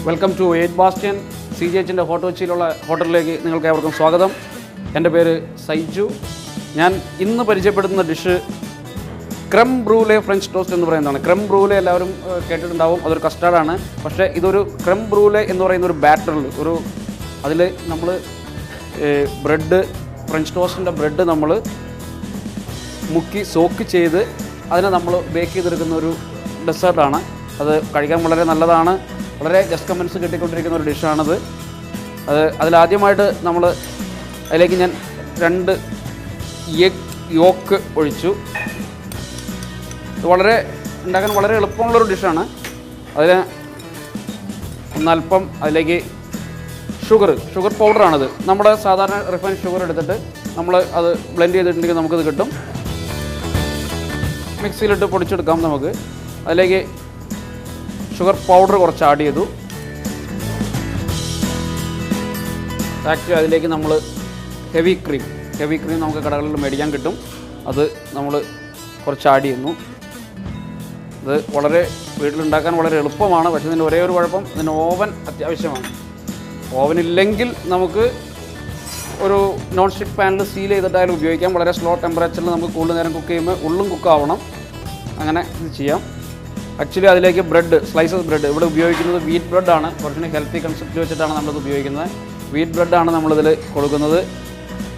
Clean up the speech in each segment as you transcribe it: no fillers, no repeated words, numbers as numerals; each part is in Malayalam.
വെൽക്കം ടു 8 ബാസ്റ്റ്യൻ CGHൻ്റെ ഹോട്ട് കൊച്ചിയിലുള്ള ഹോട്ടലിലേക്ക് നിങ്ങൾക്ക് ഏവർക്കും സ്വാഗതം. എൻ്റെ പേര് സൈജു. ഞാൻ ഇന്ന് പരിചയപ്പെടുത്തുന്ന ഡിഷ് ക്രെം ബ്രൂലെ ഫ്രഞ്ച് ടോസ്റ്റ് എന്ന് പറയുന്നതാണ്. ക്രെം ബ്രൂലെ എല്ലാവരും കേട്ടിട്ടുണ്ടാവും, അതൊരു കസ്റ്റാർഡാണ്. പക്ഷേ ഇതൊരു ക്രെം ബ്രൂലെ എന്ന് പറയുന്ന ഒരു ബാറ്ററിൽ അതിൽ നമ്മൾ ബ്രെഡ്, ഫ്രഞ്ച് ടോസ്റ്റിൻ്റെ ബ്രെഡ് നമ്മൾ മുക്കി സോക്ക് ചെയ്ത് അതിനെ നമ്മൾ ബേക്ക് ചെയ്തെടുക്കുന്ന ഒരു ഡെസേർട്ടാണ്. അത് കഴിക്കാൻ വളരെ നല്ലതാണ്. വളരെ ജസ്റ്റ് കമൻസ് കിട്ടിക്കൊണ്ടിരിക്കുന്ന ഒരു ഡിഷാണത്. അതിലാദ്യമായിട്ട് അതിലേക്ക് ഞാൻ 2 എഗ് യോക്ക് ഒഴിച്ചു. ഇത് ഉണ്ടാക്കാൻ വളരെ എളുപ്പമുള്ളൊരു ഡിഷാണ്. ഒന്നല്പം അതിലേക്ക് ഷുഗർ പൗഡറാണിത്. നമ്മുടെ സാധാരണ റിഫൈൻ ഷുഗർ എടുത്തിട്ട് നമ്മൾ അത് ബ്ലെൻഡ് ചെയ്തിട്ടുണ്ടെങ്കിൽ നമുക്കിത് കിട്ടും. മിക്സിയിലിട്ട് പൊടിച്ചെടുക്കാം നമുക്ക്. അതിലേക്ക് ഷുഗർ പൗഡർ കുറച്ച് ആഡ് ചെയ്തു. ആക്ച്വലി അതിലേക്ക് നമ്മൾ ഹെവി ക്രീം നമുക്ക് കടകളിൽ മേടിക്കാൻ കിട്ടും. അത് നമ്മൾ കുറച്ച് ആഡ് ചെയ്യുന്നു. ഇത് വീട്ടിലുണ്ടാക്കാൻ വളരെ എളുപ്പമാണ്. പക്ഷേ ഇതിൻ്റെ ഒരേ ഒരു കുഴപ്പം, ഇതിന് ഓവൻ അത്യാവശ്യമാണ്. ഓവൻ ഇല്ലെങ്കിൽ നമുക്ക് ഒരു നോൺ സ്റ്റിക്ക് പാനിൽ സീൽ ചെയ്തിട്ടായാലും ഉപയോഗിക്കാം. വളരെ സ്ലോ ടെമ്പറേച്ചറിൽ നമുക്ക് കൂടുതൽ നേരം കുക്ക് ചെയ്യുമ്പോൾ ഉള്ളും കുക്കാവണം. അങ്ങനെ ഇത് ചെയ്യാം. ആക്ച്വലി അതിലേക്ക് സ്ലൈസസ് ബ്രെഡ് ഇവിടെ ഉപയോഗിക്കുന്നത് വീറ്റ് ബ്രെഡാണ്. കുറച്ചുകൂടി ഹെൽത്തി കൺസെപ്റ്റ് വെച്ചിട്ടാണ് നമ്മളത് ഉപയോഗിക്കുന്നത്. വീറ്റ് ബ്രെഡാണ് നമ്മളിതിൽ കൊടുക്കുന്നത്.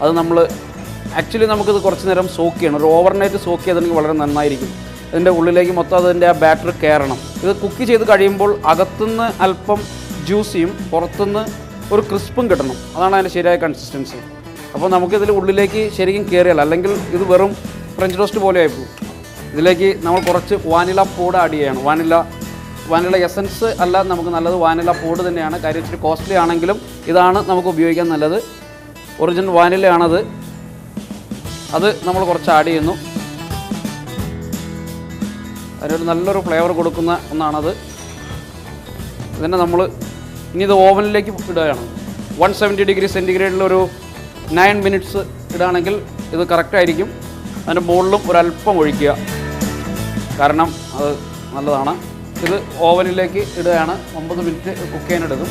അത് നമുക്കിത് കുറച്ച് നേരം സോക്ക് ചെയ്യണം. ഒരു ഓവർനൈറ്റ് സോക്ക് ചെയ്തിട്ടുണ്ടെങ്കിൽ വളരെ നന്നായിരിക്കും. ഇതിൻ്റെ ഉള്ളിലേക്ക് മൊത്തം അതിൻ്റെ ആ ബാറ്റർ കയറണം. ഇത് കുക്ക് ചെയ്ത് കഴിയുമ്പോൾ അകത്തുനിന്ന് അല്പം ജ്യൂസിയും പുറത്തുനിന്ന് ഒരു ക്രിസ്പും കിട്ടണം. അതാണ് അതിൻ്റെ ശരിയായ കൺസിസ്റ്റൻസി. അപ്പോൾ നമുക്കിതിൽ ഉള്ളിലേക്ക് ശരിക്കും കയറിയല്ല, അല്ലെങ്കിൽ ഇത് വെറും ഫ്രഞ്ച് ടോസ്റ്റ് പോലെ ആയിപ്പോകും. ഇതിലേക്ക് നമ്മൾ കുറച്ച് വാനില പൗഡർ ആഡ് ചെയ്യണം. വാനില എസൻസ് അല്ല നമുക്ക് നല്ലത്, വാനില പൗഡർ തന്നെയാണ്. കാര്യം ഇച്ചിരി കോസ്റ്റ്ലി ആണെങ്കിലും ഇതാണ് നമുക്ക് ഉപയോഗിക്കാൻ നല്ലത്. ഒറിജിനൽ വാനിലയാണത്. അത് നമ്മൾ കുറച്ച് ആഡ് ചെയ്യുന്നു. അതിനൊരു നല്ലൊരു ഫ്ലേവർ കൊടുക്കുന്ന ഒന്നാണത്. ഇതിനെ ഇനി ഇത് ഓവനിലേക്ക് ഇടുകയാണ്. 170 ഡിഗ്രി സെൻറ്റിഗ്രേഡിൽ ഒരു 9 മിനിറ്റ്സ് ഇടുകയാണെങ്കിൽ ഇത് കറക്റ്റായിരിക്കും. അതിൻ്റെ മുകളിലും ഒരല്പം ഒഴിക്കുക, കാരണം അത് നല്ലതാണ്. ഇത് ഓവനിലേക്ക് ഇടുകയാണ്. 9 മിനിറ്റ് കുക്ക് ചെയ്യാനെടുക്കും.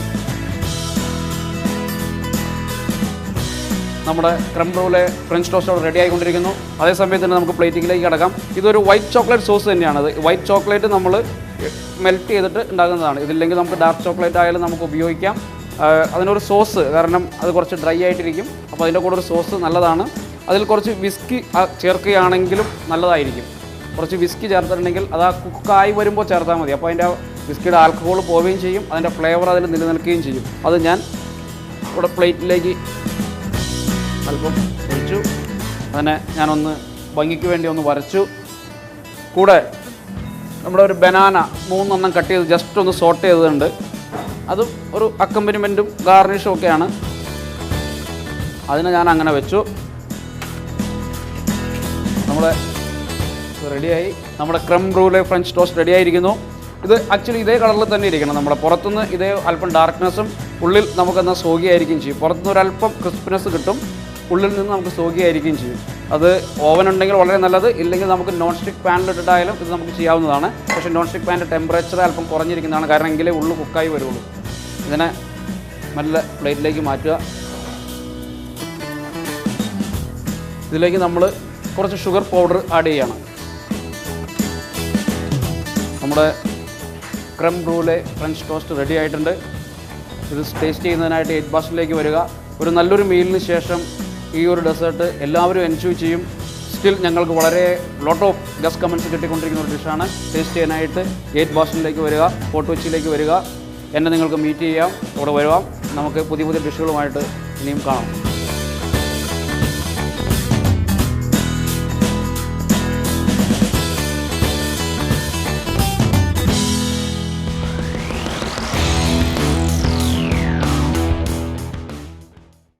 നമ്മുടെ ക്രെം ബ്രൂലെ ഫ്രഞ്ച് ടോസ്റ്റ് അവിടെ റെഡി ആയിക്കൊണ്ടിരിക്കുന്നു. അതേസമയത്ത് തന്നെ നമുക്ക് പ്ലേറ്റിലേക്ക് കിടക്കാം. ഇതൊരു വൈറ്റ് ചോക്ലേറ്റ് സോസ് തന്നെയാണത്. വൈറ്റ് ചോക്ലേറ്റ് നമ്മൾ മെൽറ്റ് ചെയ്തിട്ട് ഉണ്ടാക്കുന്നതാണ്. ഇതില്ലെങ്കിൽ നമുക്ക് ഡാർക്ക് ചോക്ലേറ്റ് ആയാലും നമുക്ക് ഉപയോഗിക്കാം. അതിനൊരു സോസ്, കാരണം അത് കുറച്ച് ഡ്രൈ ആയിട്ടിരിക്കും. അപ്പോൾ അതിൻ്റെ കൂടെ ഒരു സോസ് നല്ലതാണ്. അതിൽ കുറച്ച് വിസ്കി ചേർക്കുകയാണെങ്കിലും നല്ലതായിരിക്കും. കുറച്ച് വിസ്കി ചേർത്തിട്ടുണ്ടെങ്കിൽ അത് ആ കുക്കായി വരുമ്പോൾ ചേർത്താൽ മതി. അപ്പോൾ അതിൻ്റെ വിസ്കിയുടെ ആൽക്കഹോൾ പോവുകയും ചെയ്യും, അതിൻ്റെ ഫ്ലേവർ അതിൽ നിലനിൽക്കുകയും ചെയ്യും. അത് ഞാൻ ഇവിടെ പ്ലേറ്റിലേക്ക് അല്പം ഒഴിച്ചു. അതിനെ ഞാനൊന്ന് ഭംഗിക്ക് വേണ്ടി ഒന്ന് വരച്ചു. കൂടെ നമ്മുടെ ഒരു ബനാന 3 എണ്ണം കട്ട് ചെയ്ത് ജസ്റ്റ് ഒന്ന് സോട്ട് ചെയ്തിട്ടുണ്ട്. അതും ഒരു അക്കമ്പനിമെൻറ്റും ഗാർണിഷും ഒക്കെയാണ്. അതിനെ ഞാൻ അങ്ങനെ വെച്ചു. റെഡിയായി. നമ്മുടെ ക്രെം ബ്രൂലെ ഫ്രഞ്ച് ടോസ്റ്റ് റെഡിയായിരിക്കുന്നു. ഇത് ആക്ച്വലി ഇതേ കളറിൽ തന്നെ ഇരിക്കണം. നമ്മുടെ പുറത്തുനിന്ന് ഇതേ അല്പം ഡാർക്ക്നെസ്സും ഉള്ളിൽ നമുക്കെന്നാൽ സോഗി ആയിരിക്കുകയും ചെയ്യും. പുറത്തുനിന്ന് ഒരല്പം ക്രിസ്പിനെസ് കിട്ടും, ഉള്ളിൽ നിന്ന് നമുക്ക് സോഗി ആയിരിക്കുകയും ചെയ്യും. അത് ഓവൻ ഉണ്ടെങ്കിൽ വളരെ നല്ലത്. ഇല്ലെങ്കിൽ നമുക്ക് നോൺ സ്റ്റിക്ക് പാനിലിട്ടിട്ടായാലും ഇത് നമുക്ക് ചെയ്യാവുന്നതാണ്. പക്ഷേ നോൺ സ്റ്റിക്ക് പാനിൻ്റെ ടെമ്പറേച്ചർ അല്പം കുറഞ്ഞിരിക്കുന്നതാണ്, കാരണം എങ്കിലേ ഉള്ളു കുക്കായി വരുള്ളൂ. ഇതിനെ നല്ല പ്ലേറ്റിലേക്ക് മാറ്റുക. ഇതിലേക്ക് നമ്മൾ കുറച്ച് ഷുഗർ പൗഡർ ആഡ് ചെയ്യണം. നമ്മുടെ crème brûlée French toast ready ആയിട്ടുണ്ട്. ഇത് ടേസ്റ്റ് ചെയ്യുന്നതിനായിട്ട് 8 ബാസ്റ്റ്യനിലേക്ക് വരിക. ഒരു നല്ലൊരു മീലിന് ശേഷം ഈ ഒരു ഡെസേർട്ട് എല്ലാവരും എൻജോയ് ചെയ്യും. സ്റ്റിൽ ഞങ്ങൾക്ക് വളരെ ലോട്ട് ഓഫ് ഗസ്റ്റ് കമൻസ് കിട്ടിക്കൊണ്ടിരിക്കുന്ന ഒരു ഡിഷാണ്. ടേസ്റ്റ് ചെയ്യാനായിട്ട് 8 ബാസ്റ്റ്യനിലേക്ക് വരിക, ഹോട്ട് കൊച്ചിയിലേക്ക് വരിക. എന്നെ നിങ്ങൾക്ക് മീറ്റ് ചെയ്യാം, ഇവിടെ വരുവാം. നമുക്ക് പുതിയ ഡിഷുകളുമായിട്ട് ഇനിയും കാണാം.